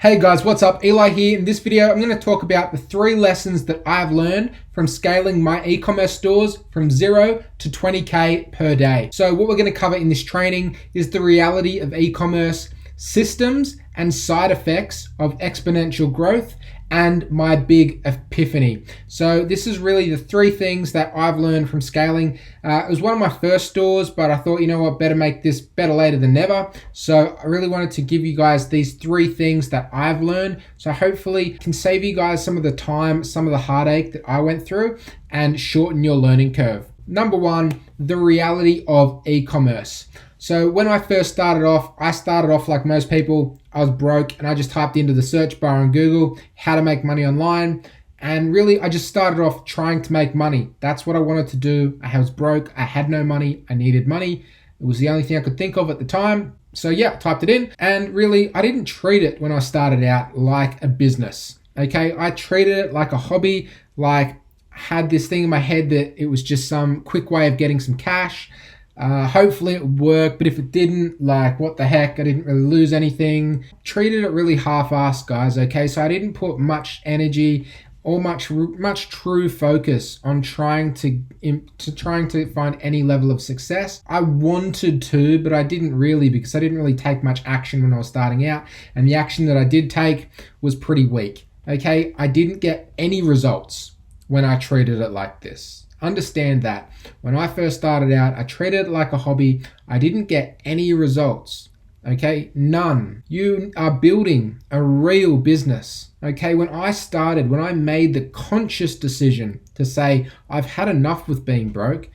Hey guys, what's up? Eli here. In this video, I'm going to talk about the 3 lessons that I've learned from scaling my e-commerce stores from 0 to 20K per day. So what we're going to cover in this training is the reality of e-commerce, systems and side effects of exponential growth, and my big epiphany. So this is really the 3 things that I've learned from scaling. It was one of my first stores, but I thought, you know what, better make this better later than never. So I really wanted to give you guys these 3 things that I've learned. So hopefully can save you guys some of the time, some of the heartache that I went through, and shorten your learning curve. Number 1, the reality of e-commerce. So when I first started off, I started off like most people. I was broke and I just typed into the search bar on Google, how to make money online. And really, I just started off trying to make money. That's what I wanted to do. I was broke. I had no money. I needed money. It was the only thing I could think of at the time. So yeah, I typed it in. And really, I didn't treat it when I started out like a business. Okay, I treated it like a hobby, like I had this thing in my head that it was just some quick way of getting some cash. Hopefully it would work, but if it didn't, like what the heck, I didn't really lose anything. Treated it really half-assed, guys, okay? So I didn't put much energy or much true focus on trying to find any level of success. I wanted to, but I didn't really, because I didn't really take much action when I was starting out, and the action that I did take was pretty weak, okay? I didn't get any results when I treated it like this. Understand that. When I first started out, I treated it like a hobby. I didn't get any results. Okay, none. You are building a real business. Okay, when I made the conscious decision to say, I've had enough with being broke,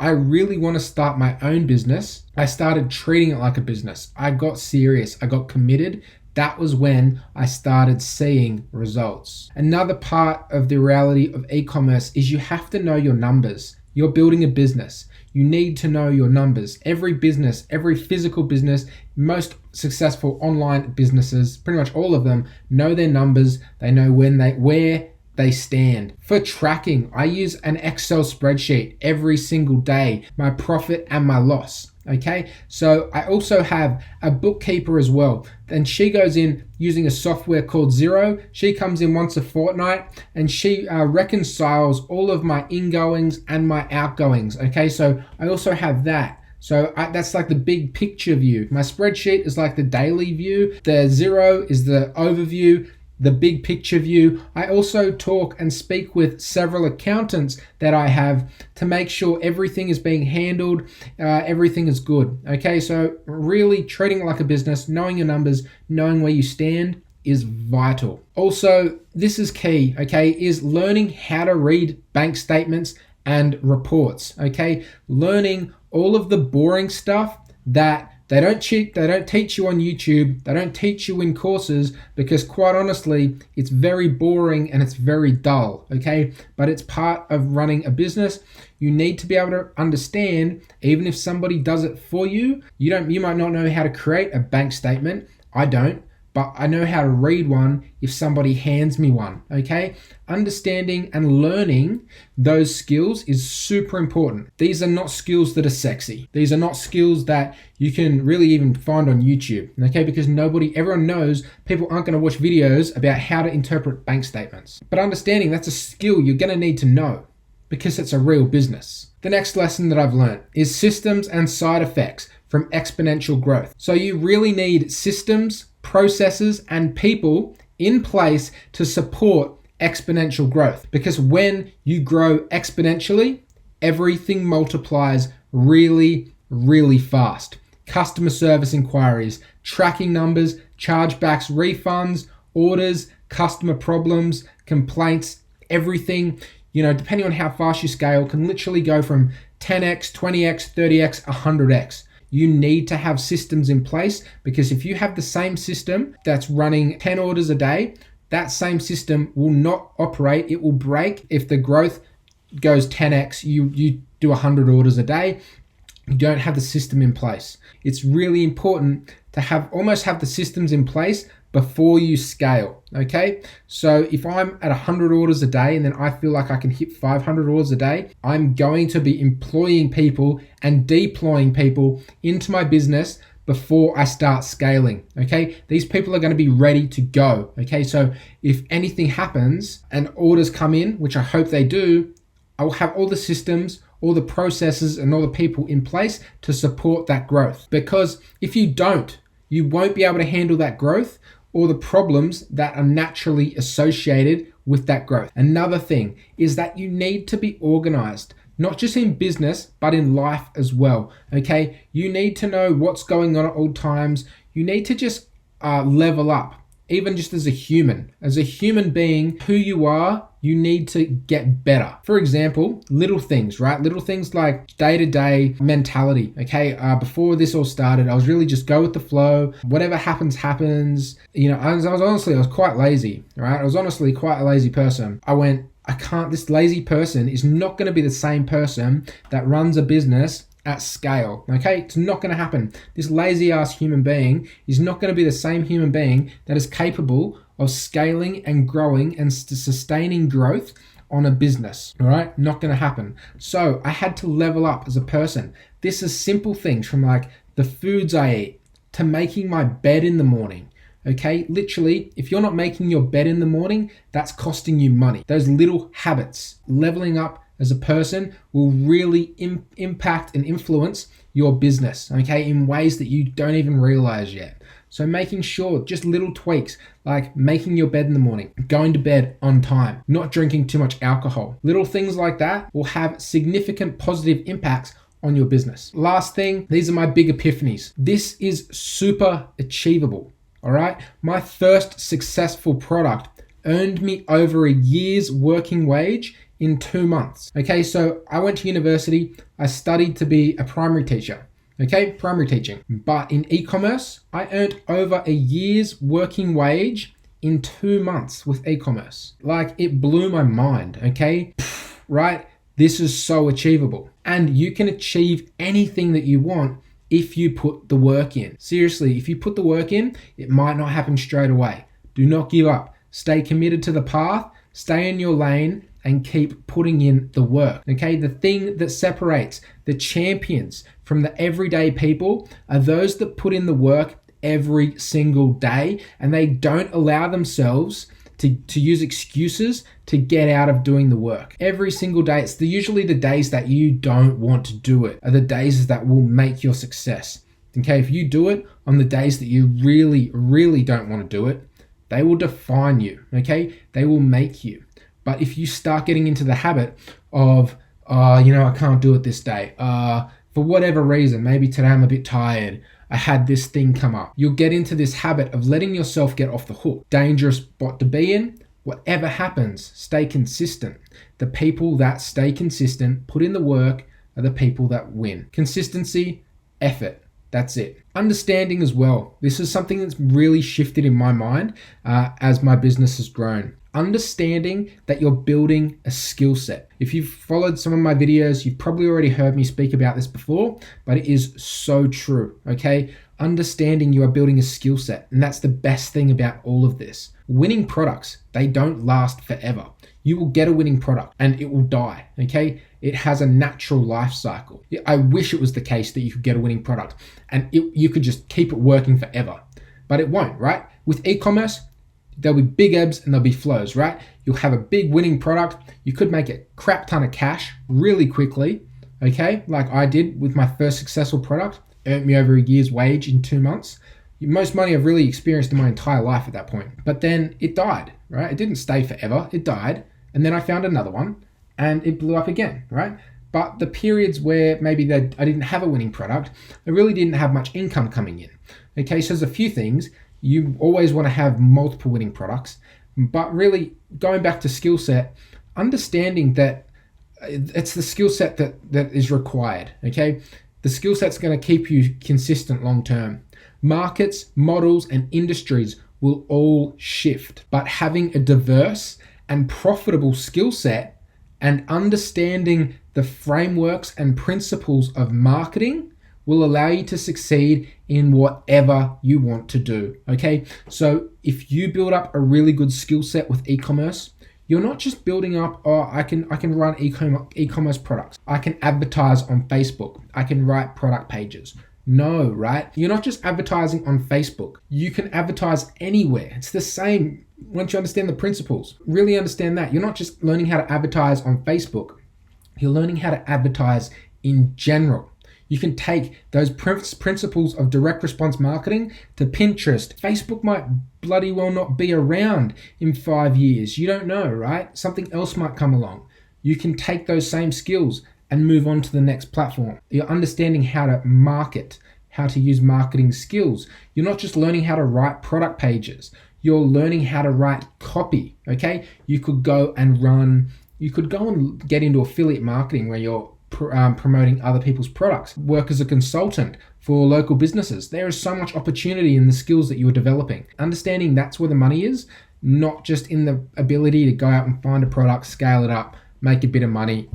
I really want to start my own business, I started treating it like a business. I got serious. I got committed. That was when I started seeing results. Another part of the reality of e-commerce is you have to know your numbers. You're building a business. You need to know your numbers. Every business, every physical business, most successful online businesses, pretty much all of them, know their numbers. They know where they stand. For tracking, I use an Excel spreadsheet every single day, my profit and my loss. Okay, so I also have a bookkeeper as well, and she goes in using a software called Xero. She comes in once a fortnight and she reconciles all of my ingoings and my outgoings. Okay, so I also have that. So that's like the big picture view. My spreadsheet is like the daily view. The Xero is the overview, the big picture view. I also talk and speak with several accountants that I have to make sure everything is being handled, everything is good. Okay, so really treating it like a business, knowing your numbers, knowing where you stand is vital. Also, this is key, okay, is learning how to read bank statements and reports, okay? Learning all of the boring stuff that they don't teach you on YouTube. They don't teach you in courses, because quite honestly, it's very boring and it's very dull, okay? But it's part of running a business. You need to be able to understand, even if somebody does it for you, you might not know how to create a bank statement. I don't, but I know how to read one if somebody hands me one, okay? Understanding and learning those skills is super important. These are not skills that are sexy. These are not skills that you can really even find on YouTube, okay? Because everyone knows people aren't gonna watch videos about how to interpret bank statements. But understanding that's a skill you're gonna need to know, because it's a real business. The next lesson that I've learned is systems and side effects from exponential growth. So you really need systems, processes, and people in place to support exponential growth. Because when you grow exponentially, everything multiplies really, really fast. Customer service inquiries, tracking numbers, chargebacks, refunds, orders, customer problems, complaints, everything, depending on how fast you scale, can literally go from 10x, 20x, 30x, 100x. You need to have systems in place, because if you have the same system that's running 10 orders a day, that same system will not operate. It will break if the growth goes 10x. You do 100 orders a day. You don't have the system in place. It's really important to almost have the systems in place before you scale, okay? So if I'm at 100 orders a day and then I feel like I can hit 500 orders a day, I'm going to be employing people and deploying people into my business before I start scaling. Okay, these people are going to be ready to go. Okay, so if anything happens and orders come in, which I hope they do, I will have all the systems, all the processes, and all the people in place to support that growth. Because if you don't, you won't be able to handle that growth or the problems that are naturally associated with that growth. Another thing is that you need to be organized, not just in business, but in life as well. Okay, you need to know what's going on at all times. You need to just level up. Even just as a human being, who you are, you need to get better. For example, little things, right? Little things like day-to-day mentality. Okay, before this all started, I was really just go with the flow. Whatever happens, happens. You know, I was quite lazy, right? I was honestly quite a lazy person. This lazy person is not going to be the same person that runs a business at scale. Okay, it's not going to happen. This lazy ass human being is not going to be the same human being that is capable of scaling and growing and sustaining growth on a business. All right, not going to happen. So I had to level up as a person. This is simple things from like the foods I eat to making my bed in the morning. Okay, literally, if you're not making your bed in the morning, that's costing you money. Those little habits, leveling up as a person, will really impact and influence your business, okay, in ways that you don't even realize yet. So making sure, just little tweaks, like making your bed in the morning, going to bed on time, not drinking too much alcohol. Little things like that will have significant positive impacts on your business. Last thing, these are my big epiphanies. This is super achievable, all right? My first successful product earned me over a year's working wage in 2 months. Okay, so I went to university, I studied to be a primary teacher. Okay, primary teaching. But in e-commerce, I earned over a year's working wage in 2 months with e-commerce. Like, it blew my mind, okay? Right? This is so achievable. And you can achieve anything that you want if you put the work in. Seriously, if you put the work in, it might not happen straight away. Do not give up. Stay committed to the path, stay in your lane, and keep putting in the work. Okay, the thing that separates the champions from the everyday people are those that put in the work every single day, and they don't allow themselves to use excuses to get out of doing the work. Every single day, it's usually the days that you don't want to do it are the days that will make your success. Okay, if you do it on the days that you really, really don't want to do it, they will define you, okay? They will make you. But if you start getting into the habit of, I can't do it this day, for whatever reason, maybe today I'm a bit tired, I had this thing come up. You'll get into this habit of letting yourself get off the hook. Dangerous spot to be in. Whatever happens, stay consistent. The people that stay consistent, put in the work, are the people that win. Consistency, effort. That's it. Understanding as well. This is something that's really shifted in my mind as my business has grown. Understanding that you're building a skill set. If you've followed some of my videos, you've probably already heard me speak about this before, but it is so true, okay? Understanding you are building a skill set, and that's the best thing about all of this. Winning products, they don't last forever. You will get a winning product and it will die, okay? It has a natural life cycle. I wish it was the case that you could get a winning product and you could just keep it working forever, but it won't, right? With e-commerce, there'll be big ebbs and there'll be flows, right? You'll have a big winning product. You could make a crap ton of cash really quickly, okay? Like I did with my first successful product, earned me over a year's wage in 2 months. Most money I've really experienced in my entire life at that point. But then it died, right? It didn't stay forever, it died. And then I found another one and it blew up again, right? But the periods where maybe I didn't have a winning product, I really didn't have much income coming in. Okay, so there's a few things. You always want to have multiple winning products, but really going back to skill set, understanding that it's the skill set that is required, okay? The skill set's going to keep you consistent long term. Markets, models, and industries will all shift, but having a diverse and profitable skill set and understanding the frameworks and principles of marketing will allow you to succeed in whatever you want to do, okay? So if you build up a really good skill set with e-commerce, you're not just building up, I can run e-commerce products. I can advertise on Facebook. I can write product pages. No, right? You're not just advertising on Facebook. You can advertise anywhere. It's the same once you understand the principles. Really understand that. You're not just learning how to advertise on Facebook. You're learning how to advertise in general. You can take those principles of direct response marketing to Pinterest. Facebook might bloody well not be around in 5 years. You don't know, right? Something else might come along. You can take those same skills and move on to the next platform. You're understanding how to market, how to use marketing skills. You're not just learning how to write product pages. You're learning how to write copy, okay? You could go and get into affiliate marketing where you're promoting other people's products, work as a consultant for local businesses. There is so much opportunity in the skills that you are developing. Understanding that's where the money is, not just in the ability to go out and find a product, scale it up, make a bit of money,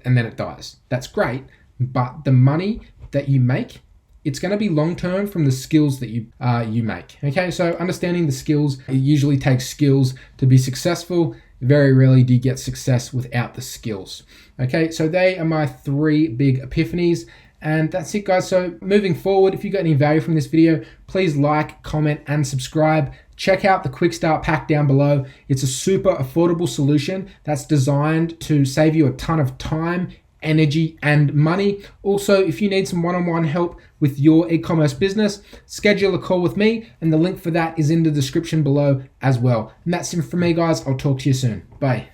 and then it dies. That's great, but the money that you make, it's going to be long-term from the skills that you make. Okay, so understanding the skills, it usually takes skills to be successful. Very rarely do you get success without the skills. Okay, so they are my 3 big epiphanies. And that's it, guys. So moving forward, if you got any value from this video, please like, comment, and subscribe. Check out the Quick Start Pack down below. It's a super affordable solution that's designed to save you a ton of time, energy, and money. Also, if you need some one-on-one help with your e-commerce business, schedule a call with me, and the link for that is in the description below as well. And that's it from me, guys. I'll talk to you soon. Bye.